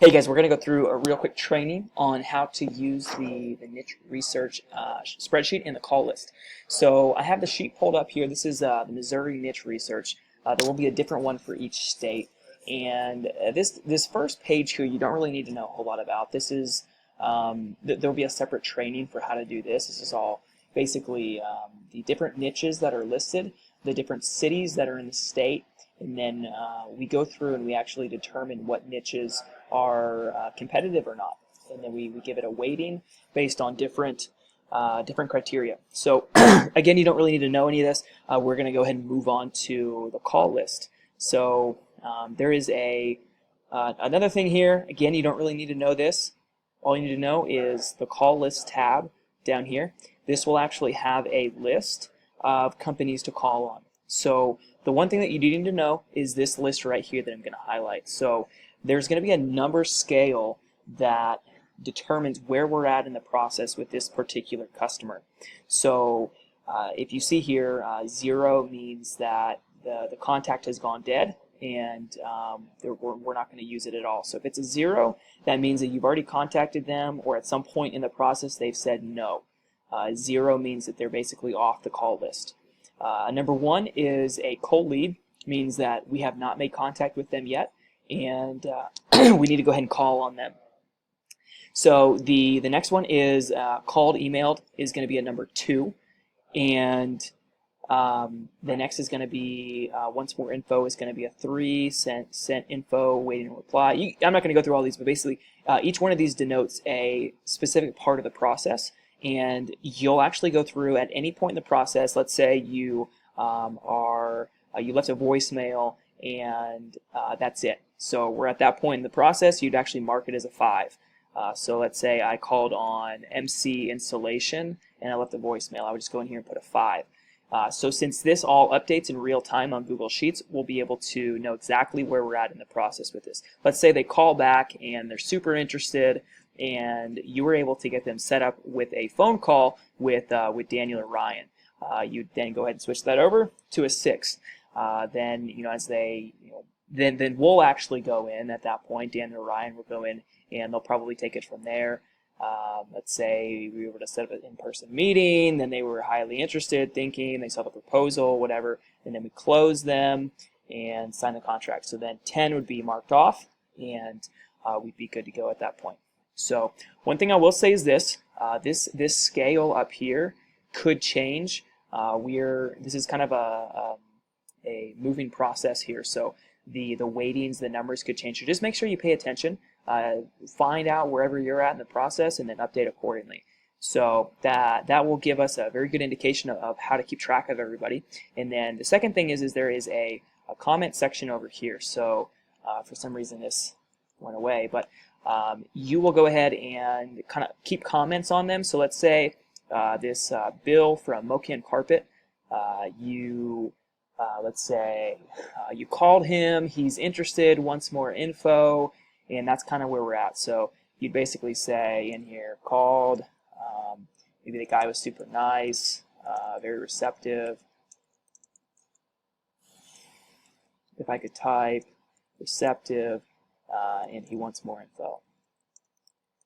Hey guys, we're going to go through a real quick training on how to use the niche research spreadsheet in the call list. So I have the sheet pulled up here. This is the Missouri niche research. There will be a different one for each state. And this first page here, you don't really need to know a whole lot about. This is there'll be a separate training for how to do this. This is all basically the different niches that are listed, the different cities that are in the state, and then we go through and we actually determine what niches are competitive or not, and then we give it a weighting based on different criteria. So again, you don't really need to know any of this. We're going to go ahead and move on to the call list. So there is another thing here. Again, you don't really need to know this. All you need to know is the call list tab down here. This will actually have a list of companies to call on. So the one thing that you do need to know is this list right here that I'm going to highlight. So there's going to be a number scale that determines where we're at in the process with this particular customer. So if you see here, 0 means that the contact has gone dead, and we're not going to use it at all. So if it's a 0, that means that you've already contacted them, or at some point in the process they've said no. 0 means that they're basically off the call list. Number 1 is a cold lead, means that we have not made contact with them yet, and we need to go ahead and call on them. So the next one is called, emailed is going to be a number 2, and the next is going to be once more info is going to be a 3, sent info, waiting to reply. I'm not going to go through all these, but basically each one of these denotes a specific part of the process, and you'll actually go through at any point in the process. Let's say you you left a voicemail and that's it. So we're at that point in the process. You'd actually mark it as a 5. So let's say I called on MC Installation and I left a voicemail. I would just go in here and put a 5. So since this all updates in real time on Google Sheets, we'll be able to know exactly where we're at in the process with this. Let's say they call back and they're super interested, and you were able to get them set up with a phone call with Daniel or Ryan. You'd then go ahead and switch that over to a 6. Then as they then we'll actually go in at that point. Dan or Ryan will go in, and they'll probably take it from there. Let's say we were to set up an in-person meeting, then they were highly interested, thinking, they saw the proposal, whatever, and then we close them and sign the contract. So then 10 would be marked off, and we'd be good to go at that point. So one thing I will say is this scale up here could change. This is kind of a moving process here, so the weightings, the numbers could change. So just make sure you pay attention, find out wherever you're at in the process, and then update accordingly. So that will give us a very good indication of how to keep track of everybody. And then the second thing is there is a comment section over here. So for some reason this went away, but you will go ahead and kind of keep comments on them. So let's say this Bill from Mocan Carpet, let's say you called him, he's interested, wants more info, and that's kind of where we're at. So you'd basically say in here, called, maybe the guy was super nice, very receptive. If I could type, receptive, and he wants more info.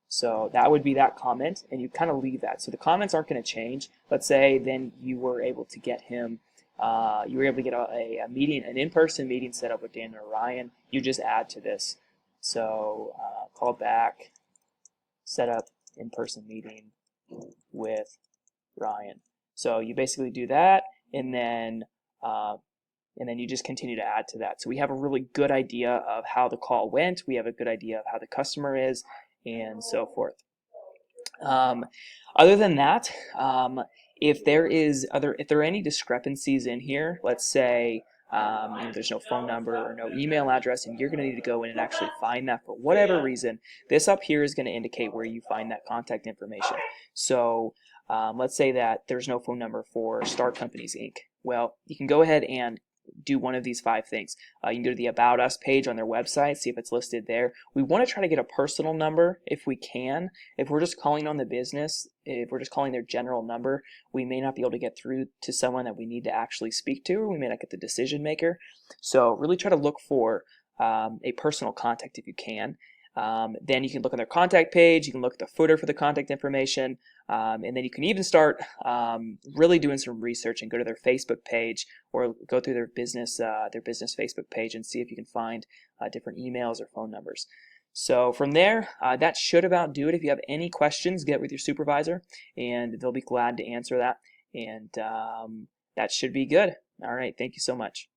So that would be that comment, and you kind of leave that. So the comments aren't going to change. Let's say then you were able to get him, you were able to get a meeting, an in-person meeting set up with Dan or Ryan. You just add to this. So call back, set up in-person meeting with Ryan. So you basically do that, and then you just continue to add to that. So we have a really good idea of how the call went. We have a good idea of how the customer is, and so forth. Other than that, if there are any discrepancies in here, let's say there's no phone number or no email address, and you're going to need to go in and actually find that for whatever reason, this up here is going to indicate where you find that contact information. So let's say that there's no phone number for Star Companies Inc. Well, you can go ahead and do one of these 5 things. You can go to the About Us page on their website, see if it's listed there. We want to try to get a personal number if we can. If we're just calling on the business, if we're just calling their general number, we may not be able to get through to someone that we need to actually speak to, or we may not get the decision maker. So really try to look for a personal contact if you can. Then you can look on their contact page, you can look at the footer for the contact information, and then you can even start really doing some research and go to their Facebook page or go through their business Facebook page and see if you can find different emails or phone numbers. So from there, that should about do it. If you have any questions, get with your supervisor and they'll be glad to answer that. And that should be good. All right, thank you so much.